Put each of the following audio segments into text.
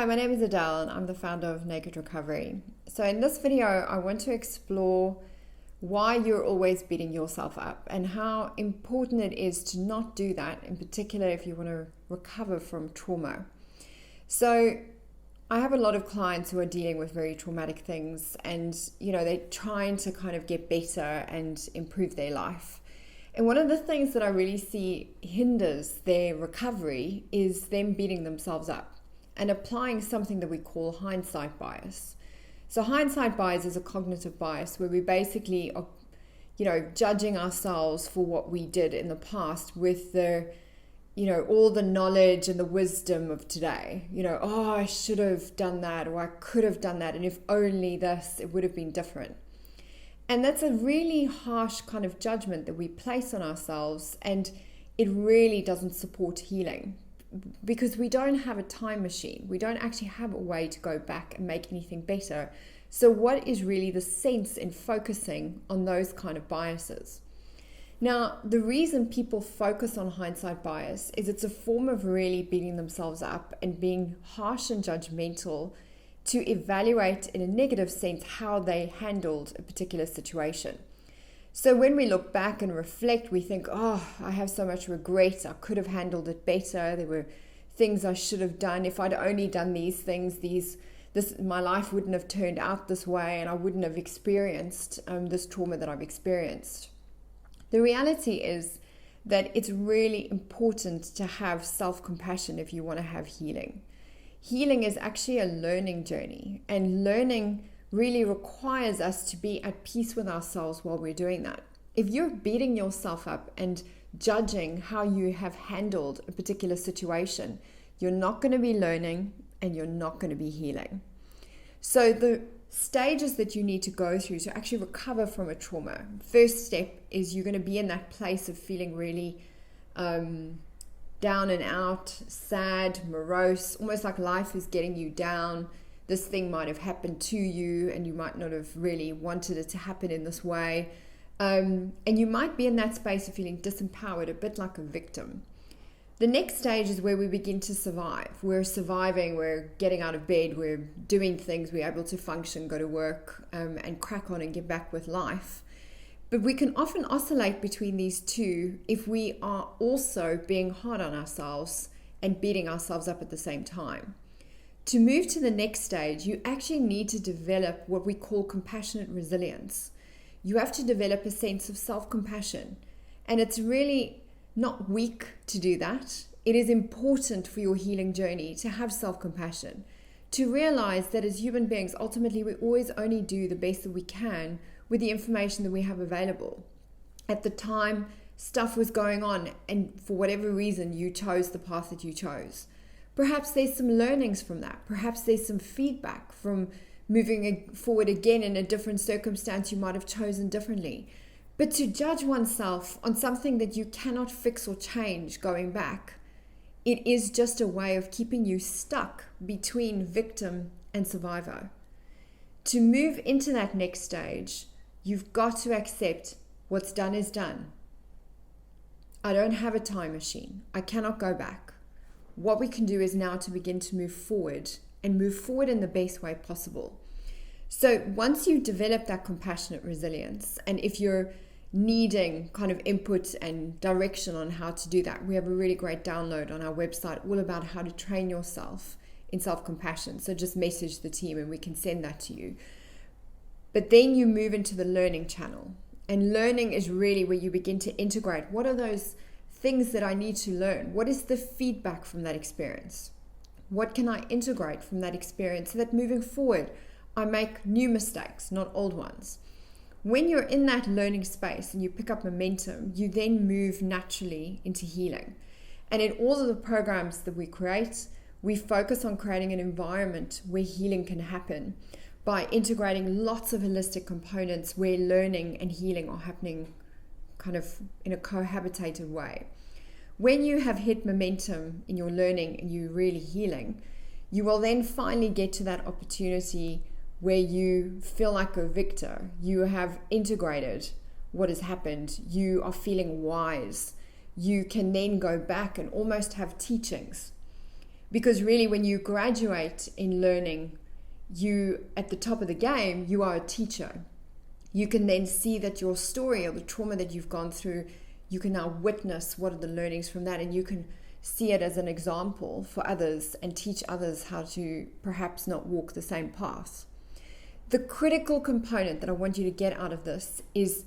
Hi, my name is Adele and I'm the founder of Naked.Recovery. So in this video, I want to explore why you're always beating yourself up and how important it is to not do that, in particular if you want to recover from trauma. So I have a lot of clients who are dealing with very traumatic things and, they're trying to kind of get better and improve their life. And one of the things that I really see hinders their recovery is them beating themselves up and applying something that we call hindsight bias. So hindsight bias is a cognitive bias where we basically are, judging ourselves for what we did in the past with the, all the knowledge and the wisdom of today. I should have done that, or I could have done that, and if only this, it would have been different. And that's a really harsh kind of judgment that we place on ourselves, and it really doesn't support healing. Because we don't have a time machine. We don't actually have a way to go back and make anything better. So what is really the sense in focusing on those kind of biases? Now, the reason people focus on hindsight bias is it's a form of really beating themselves up and being harsh and judgmental to evaluate in a negative sense how they handled a particular situation. So when we look back and reflect, we think, I have so much regret. I could have handled it better. There were things I should have done. If I'd only done these things, my life wouldn't have turned out this way, and I wouldn't have experienced this trauma that I've experienced. The reality is that it's really important to have self-compassion if you want to have healing. Healing is actually a learning journey, and learning really requires us to be at peace with ourselves while we're doing that. If you're beating yourself up and judging how you have handled a particular situation, you're not going to be learning and you're not going to be healing. So the stages that you need to go through to actually recover from a trauma, first step is you're going to be in that place of feeling really down and out, sad, morose, almost like life is getting you down. This thing might have happened to you and you might not have really wanted it to happen in this way. And you might be in that space of feeling disempowered, a bit like a victim. The next stage is where we begin to survive. We're surviving, we're getting out of bed, we're doing things, we're able to function, go to work, and crack on and get back with life. But we can often oscillate between these two if we are also being hard on ourselves and beating ourselves up at the same time. To move to the next stage, you actually need to develop what we call compassionate resilience. You have to develop a sense of self-compassion. And it's really not weak to do that. It is important for your healing journey to have self-compassion, to realize that as human beings, ultimately, we always only do the best that we can with the information that we have available. At the time, stuff was going on, and for whatever reason, you chose the path that you chose. Perhaps there's some learnings from that. Perhaps there's some feedback from moving forward again in a different circumstance you might have chosen differently. But to judge oneself on something that you cannot fix or change going back, it is just a way of keeping you stuck between victim and survivor. To move into that next stage, you've got to accept what's done is done. I don't have a time machine. I cannot go back. What we can do is now to begin to move forward and move forward in the best way possible. So once you develop that compassionate resilience, and if you're needing kind of input and direction on how to do that, we have a really great download on our website all about how to train yourself in self-compassion. So just message the team and we can send that to you. But then you move into the learning channel. And learning is really where you begin to integrate. What are those things that I need to learn? What is the feedback from that experience? What can I integrate from that experience so that moving forward, I make new mistakes, not old ones? When you're in that learning space and you pick up momentum, you then move naturally into healing. And in all of the programs that we create, we focus on creating an environment where healing can happen by integrating lots of holistic components where learning and healing are happening kind of in a cohabitative way. When you have hit momentum in your learning and you're really healing, you will then finally get to that opportunity where you feel like a victor. You have integrated what has happened. You are feeling wise. You can then go back and almost have teachings. Because really, when you graduate in learning, you, at the top of the game, you are a teacher. You can then see that your story or the trauma that you've gone through, you can now witness what are the learnings from that, and you can see it as an example for others and teach others how to perhaps not walk the same path. The critical component that I want you to get out of this is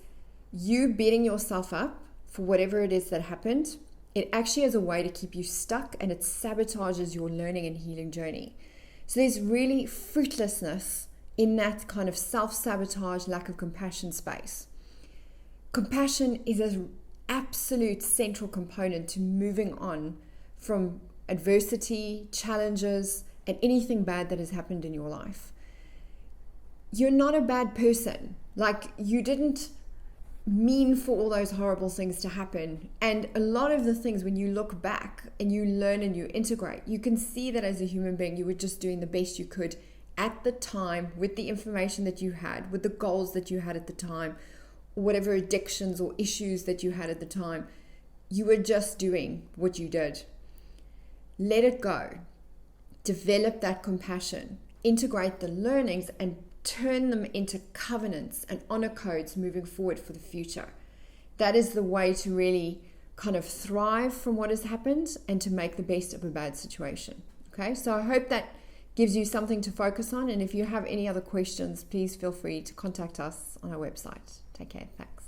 you beating yourself up for whatever it is that happened. It actually is a way to keep you stuck, and it sabotages your learning and healing journey. So there's really fruitlessness in that kind of self-sabotage, lack of compassion space. Compassion is an absolute central component to moving on from adversity, challenges, and anything bad that has happened in your life. You're not a bad person. Like, you didn't mean for all those horrible things to happen. And a lot of the things, when you look back and you learn and you integrate, you can see that as a human being, you were just doing the best you could at the time with the information that you had, with the goals that you had at the time, whatever addictions or issues that you had at the time. You were just doing what you did. Let it go. Develop that compassion. Integrate the learnings and turn them into covenants and honor codes moving forward for the future. That is the way to really kind of thrive from what has happened and to make the best of a bad situation. Okay, so I hope that gives you something to focus on. And if you have any other questions, please feel free to contact us on our website. Take care. Thanks.